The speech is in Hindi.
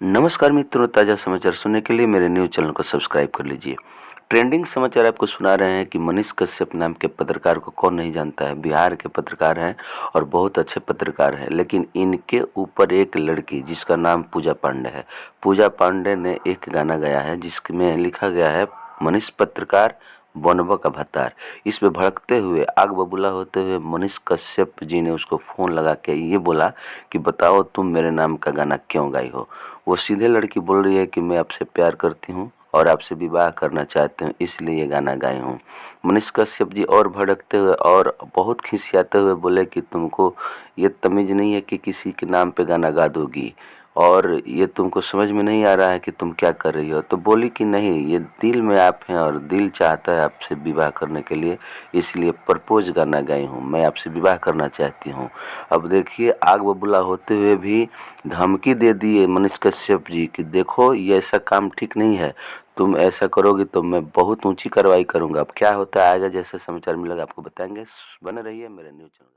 नमस्कार मित्रों, ताज़ा समाचार सुनने के लिए मेरे न्यूज़ चैनल को सब्सक्राइब कर लीजिए। ट्रेंडिंग समाचार आपको सुना रहे हैं कि मनीष कश्यप नाम के पत्रकार को कौन नहीं जानता है। बिहार के पत्रकार हैं और बहुत अच्छे पत्रकार हैं, लेकिन इनके ऊपर एक लड़की जिसका नाम पूजा पांडे है। पूजा पांडे ने एक गाना गाया है जिसमें लिखा गया है, मनीष पत्रकार बनबा का भत्तार। इसमें भड़कते हुए, आग बबूला होते हुए मनीष कश्यप जी ने उसको फ़ोन लगा के ये बोला कि बताओ तुम मेरे नाम का गाना क्यों गाई हो। वो सीधे लड़की बोल रही है कि मैं आपसे प्यार करती हूँ और आपसे विवाह करना चाहती हूँ, इसलिए ये गाना गाई हूँ। मनीष कश्यप जी और भड़कते हुए और बहुत खिसियाते हुए बोले कि तुमको ये तमीज़ नहीं है कि किसी के नाम पे गाना गा दोगी, और ये तुमको समझ में नहीं आ रहा है कि तुम क्या कर रही हो। तो बोली कि नहीं, ये दिल में आप हैं और दिल चाहता है आपसे विवाह करने के लिए, इसलिए प्रपोज गाना गाई हूँ, मैं आपसे विवाह करना चाहती हूँ। अब देखिए, आग बबूला होते हुए भी धमकी दे दिए मनीष कश्यप जी कि देखो ये ऐसा काम ठीक नहीं है, तुम ऐसा करोगे तो मैं बहुत ऊंची कार्रवाई करूंगा। अब क्या होता है आएगा, जैसे समाचार मिलेगा आपको बताएंगे। बने रहिए मेरे न्यूज़ चैनल।